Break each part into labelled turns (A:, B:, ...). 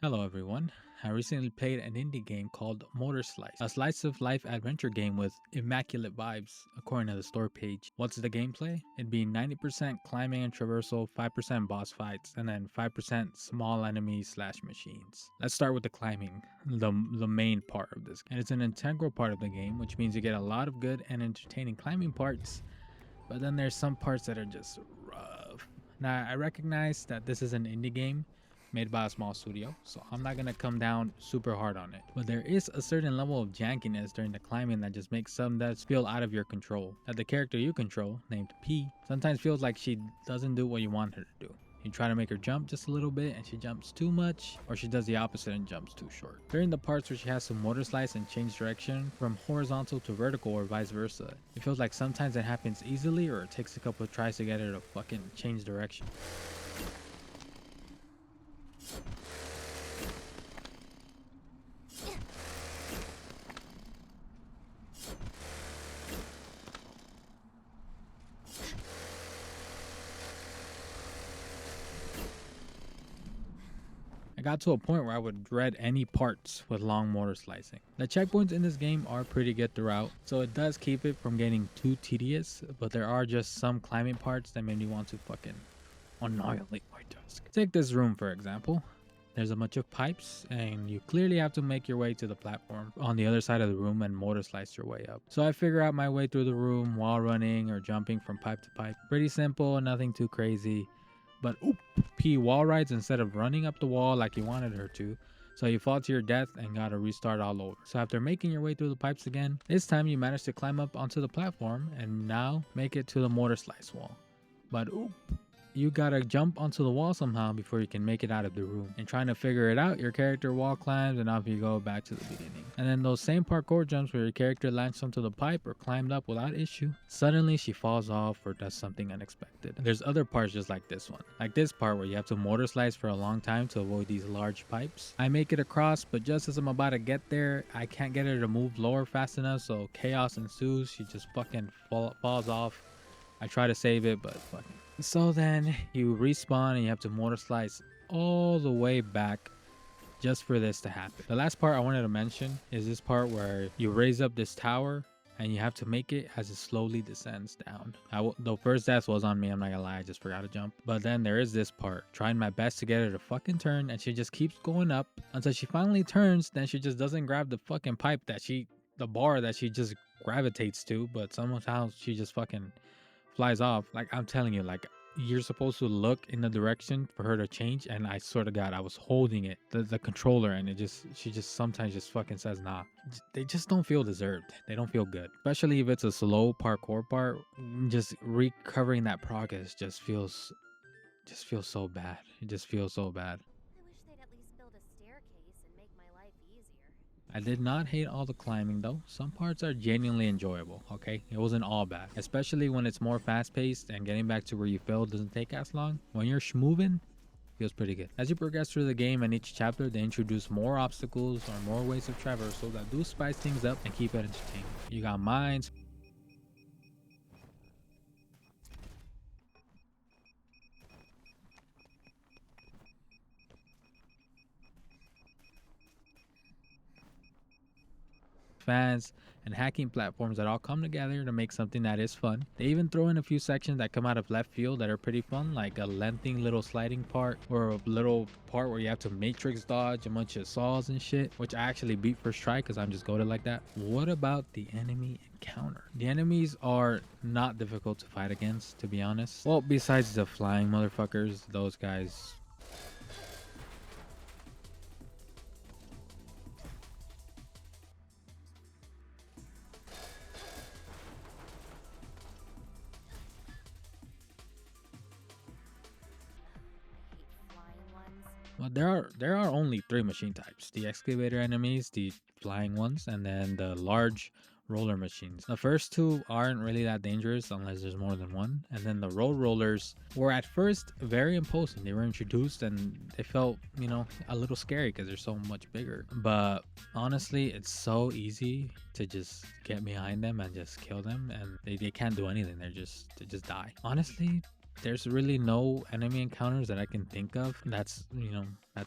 A: Hello everyone. I recently played an indie game called Motorslice, a slice of life adventure game with immaculate vibes, according to the store page. What's the gameplay? It'd be 90% climbing and traversal, 5% boss fights, and then 5% small enemies slash machines. Let's start with the climbing, the main part of this. And it's an integral part of the game, which means you get a lot of good and entertaining climbing parts, but then there's some parts that are just rough. Now, I recognize that this is an indie game made by a small studio, so I'm not gonna come down super hard on it. But there is a certain level of jankiness during the climbing that just makes some that feel out of your control. That the character you control, named P, sometimes feels like she doesn't do what you want her to do. You try to make her jump just a little bit and she jumps too much, or she does the opposite and jumps too short. During the parts where she has to motor slice and change direction from horizontal to vertical or vice versa, it feels like sometimes it happens easily or it takes a couple of tries to get her to fucking change direction. I got to a point where I would dread any parts with long motor slicing. The checkpoints in this game are pretty good throughout, so it does keep it from getting too tedious, but there are just some climbing parts that made me want to fucking annihilate my desk. Take this room for example. There's a bunch of pipes and you clearly have to make your way to the platform on the other side of the room and motor slice your way up. So I figure out my way through the room while running or jumping from pipe to pipe. Pretty simple, nothing too crazy. But oop, P wall rides instead of running up the wall like you wanted her to. So you fall to your death and gotta restart all over. So after making your way through the pipes again, this time you manage to climb up onto the platform and now make it to the motor slice wall. But oop, you gotta jump onto the wall somehow before you can make it out of the room. And trying to figure it out, your character wall climbs and off you go back to the beginning. And then those same parkour jumps where your character lands onto the pipe or climbed up without issue, suddenly she falls off or does something unexpected. And there's other parts just like this one. Like this part where you have to motor slice for a long time to avoid these large pipes. I make it across, but just as I'm about to get there, I can't get her to move lower fast enough, so chaos ensues. She just fucking falls off. I try to save it, but fucking. So then you respawn and you have to motor slice all the way back just for this to happen. The last part I wanted to mention is this part where you raise up this tower and you have to make it as it slowly descends down. The first death was on me, I'm not gonna lie, I just forgot to jump. But then there is this part, trying my best to get her to fucking turn, and she just keeps going up until she finally turns. Then she just doesn't grab the fucking pipe the bar that she just gravitates to, but somehow she just fucking flies off. Like, I'm telling you, like, you're supposed to look in the direction for her to change, and I swear to God, I was holding it, the controller, and she just sometimes just fucking says nah. They just don't feel deserved. They don't feel good, especially if it's a slow parkour part. Just recovering that progress just feels so bad. It just feels so bad.
B: I wish they'd at least build a staircase and make my life easier.
A: I did not hate all the climbing though. Some parts are genuinely enjoyable, okay? It wasn't all bad, especially when it's more fast paced and getting back to where you fell doesn't take as long. When you're schmoving, feels pretty good. As you progress through the game and each chapter, they introduce more obstacles or more ways of traversal that do spice things up and keep it entertaining. You got mines, fans, and hacking platforms that all come together to make something that is fun. They even throw in a few sections that come out of left field that are pretty fun, like a lengthy little sliding part or a little part where you have to matrix dodge a bunch of saws and shit, which I actually beat first try because I'm just goated like that. What about the enemy encounter? The enemies are not difficult to fight against, to be honest. Well, besides the flying motherfuckers, those guys.
B: I hate flying ones.
A: Well, there are only three machine types: the excavator enemies, the flying ones, and then the large roller machines. The first two aren't really that dangerous unless there's more than one. And then the road rollers were at first very imposing. They were introduced and they felt, a little scary because they're so much bigger. But honestly, it's so easy to just get behind them and just kill them, and they can't do anything. They just die. Honestly, there's really no enemy encounters that I can think of that's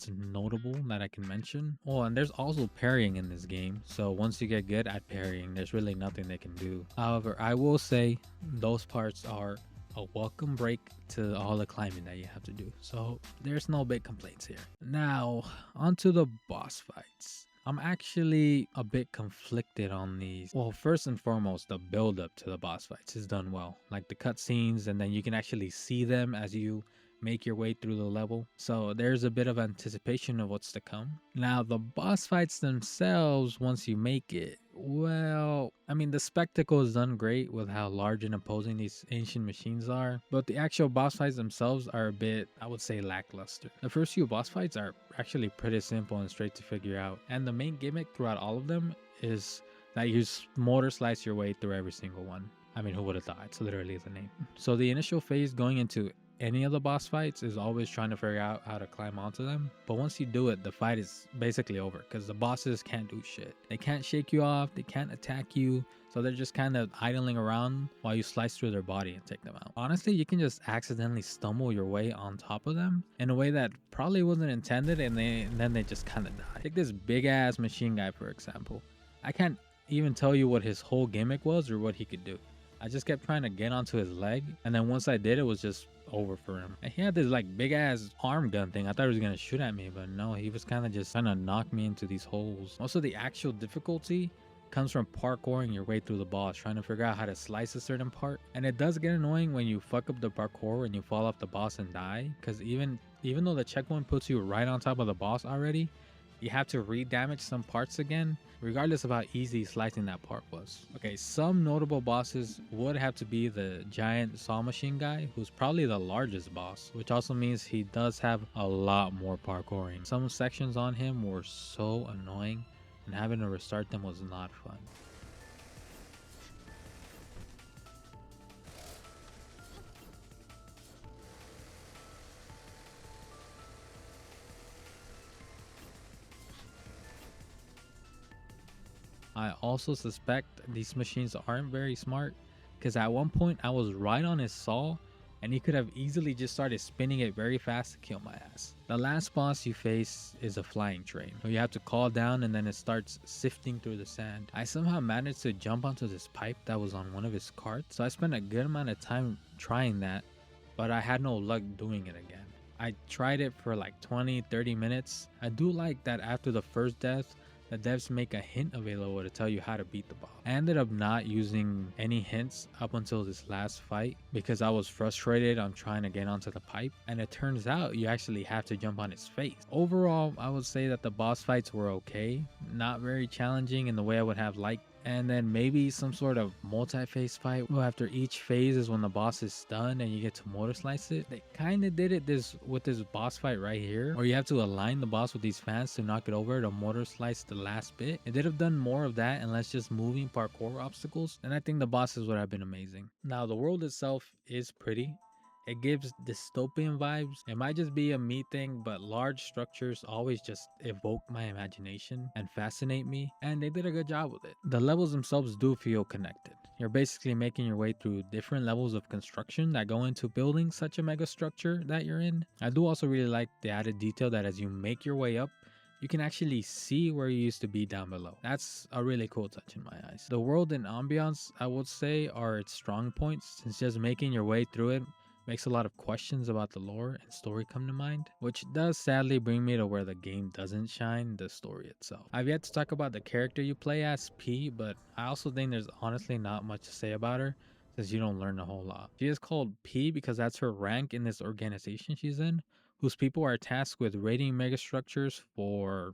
A: notable that I can mention. Oh, and there's also parrying in this game. So once you get good at parrying, there's really nothing they can do. However, I will say those parts are a welcome break to all the climbing that you have to do. So there's no big complaints here. Now, onto the boss fights. I'm actually a bit conflicted on these. Well, first and foremost, the build up to the boss fights is done well. Like the cutscenes, and then you can actually see them as you make your way through the level. So there's a bit of anticipation of what's to come. Now, the boss fights themselves, once you make it, well, I mean, the spectacle is done great with how large and imposing these ancient machines are, but the actual boss fights themselves are a bit, I would say, lackluster. The first few boss fights are actually pretty simple and straight to figure out, and the main gimmick throughout all of them is that you motor slice your way through every single one. I mean, who would have thought? It's literally the name. So the initial phase going into any of the boss fights is always trying to figure out how to climb onto them. But once you do it, the fight is basically over because the bosses can't do shit. They can't shake you off, they can't attack you. So they're just kind of idling around while you slice through their body and take them out. Honestly, you can just accidentally stumble your way on top of them in a way that probably wasn't intended, and then they just kind of die. Take this big ass machine guy, for example. I can't even tell you what his whole gimmick was or what he could do. I just kept trying to get onto his leg, and then once I did, it was just over for him. And he had this like big ass arm gun thing. I thought he was gonna shoot at me, but no, he was kind of just trying to knock me into these holes. Also, the actual difficulty comes from parkouring your way through the boss, trying to figure out how to slice a certain part. And it does get annoying when you fuck up the parkour and you fall off the boss and die, because even though the checkpoint puts you right on top of the boss already, you have to re-damage some parts again, regardless of how easy slicing that part was. Okay, some notable bosses would have to be the giant saw machine guy, who's probably the largest boss, which also means he does have a lot more parkouring. Some sections on him were so annoying, and having to restart them was not fun. I also suspect these machines aren't very smart, because at one point I was right on his saw and he could have easily just started spinning it very fast to kill my ass. The last boss you face is a flying train, where you have to call down and then it starts sifting through the sand. I somehow managed to jump onto this pipe that was on one of his carts, so I spent a good amount of time trying that, but I had no luck doing it again. I tried it for like 20-30 minutes. I do like that after the first death, the devs make a hint available to tell you how to beat the boss. I ended up not using any hints up until this last fight because I was frustrated on trying to get onto the pipe, and it turns out you actually have to jump on his face. Overall, I would say that the boss fights were okay, not very challenging in the way I would have liked. And then maybe some sort of multi-phase fight. Well, after each phase is when the boss is stunned and you get to motor slice it. They kind of did it with this boss fight right here, or you have to align the boss with these fans to knock it over to motor slice the last bit. It did have done more of that and less just moving parkour obstacles, and I think the bosses would have been amazing. Now, the world itself is pretty. It gives dystopian vibes. It might just be a me thing, but large structures always just evoke my imagination and fascinate me, and they did a good job with it. The levels themselves do feel connected. You're basically making your way through different levels of construction that go into building such a mega structure that you're in. I do also really like the added detail that as you make your way up, you can actually see where you used to be down below. That's a really cool touch in my eyes. The world and ambiance, I would say, are its strong points, since just making your way through it makes a lot of questions about the lore and story come to mind, which does sadly bring me to where the game doesn't shine, the story itself. I've yet to talk about the character you play as, P, but I also think there's honestly not much to say about her, since you don't learn a whole lot. She is called P because that's her rank in this organization she's in, whose people are tasked with raiding megastructures for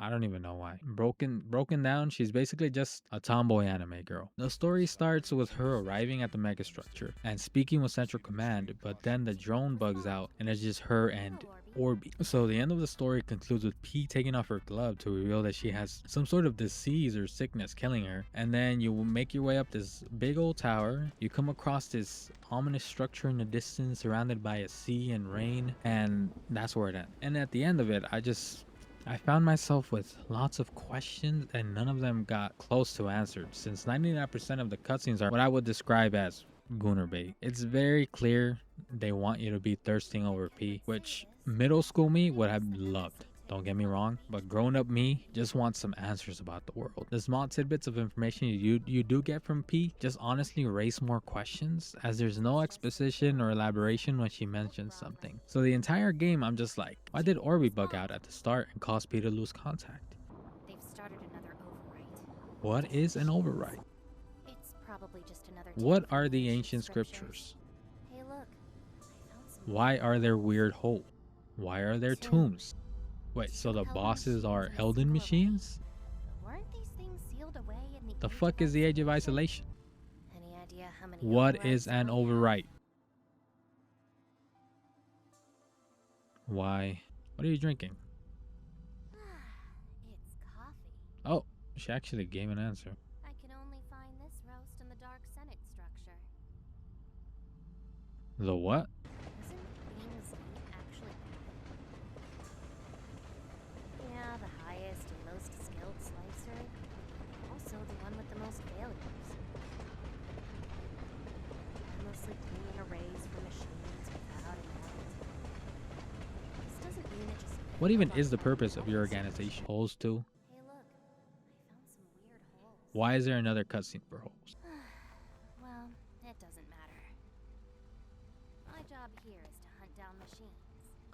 A: I don't even know why. Broken down, she's basically just a tomboy anime girl. The story starts with her arriving at the megastructure and speaking with Central Command, but then the drone bugs out and it's just her and Orby. So the end of the story concludes with P taking off her glove to reveal that she has some sort of disease or sickness killing her. And then you will make your way up this big old tower. You come across this ominous structure in the distance surrounded by a sea and rain, and that's where it ends. And at the end of it, I found myself with lots of questions and none of them got close to answered, since 99% of the cutscenes are what I would describe as gooner bait. It's very clear they want you to be thirsting over P, which middle school me would have loved. Don't get me wrong, but grown up me just wants some answers about the world. The small tidbits of information you do get from P just honestly raise more questions, as there's no exposition or elaboration when she mentions something. So the entire game I'm just like, why did Orby bug out at the start and cause P to lose contact?
B: They've started another overwrite.
A: What is an override?
B: It's probably just another.
A: What are the ancient scriptures?
B: Hey, look. I found some.
A: Why are there weird holes? Why are there tombs? Wait, so the
B: Elden
A: bosses are
B: machines in a
A: Elden
B: similar way.
A: machines?
B: But weren't these things sealed away in the
A: The
B: Age
A: fuck is the Age of Isolation?
B: Any idea how many
A: What
B: overrides
A: is an
B: we have?
A: overwrite? Why? What are you drinking?
B: It's coffee.
A: Oh, she actually gave an answer.
B: I can only find this roast in the Dark Senate structure.
A: The what?
B: Isn't being Z actually yeah, the highest and most skilled slicer. Also the one with the most failures. Endlessly cleaning arrays for machines without a mount. This doesn't mean it just.
A: What even is the purpose of your organization? Holes too?
B: Hey, look. I found some weird holes.
A: Why is there another cutscene for holes?
B: Well, it doesn't matter. My job here is to hunt down machines.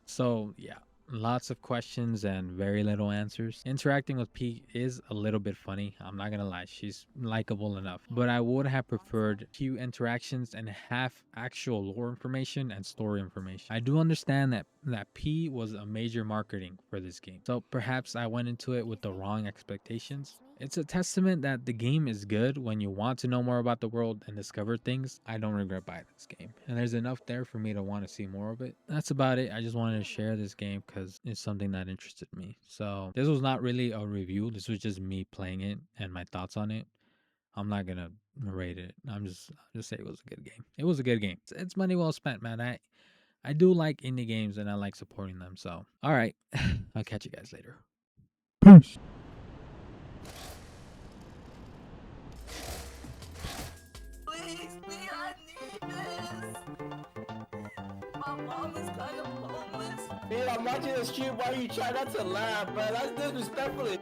A: So, yeah, lots of questions and very little answers. Interacting with P is a little bit funny. I'm not gonna lie, she's likable enough. But I would have preferred few interactions and half actual lore information and story information. I do understand that P was a major marketing for this game. So perhaps I went into it with the wrong expectations. It's a testament that the game is good when you want to know more about the world and discover things. I don't regret buying this game. And there's enough there for me to want to see more of it. That's about it. I just wanted to share this game because it's something that interested me. So this was not really a review. This was just me playing it and my thoughts on it. I'm not gonna rate it. I'll just say it was a good game. It was a good game. It's money well spent, man. I do like indie games and I like supporting them. So all right. I'll catch you guys later. Peace.
C: Please, me, I need this. My mom is kind of homeless. Dude, I'm watching the stream while you try not to laugh, man. That's disrespectful.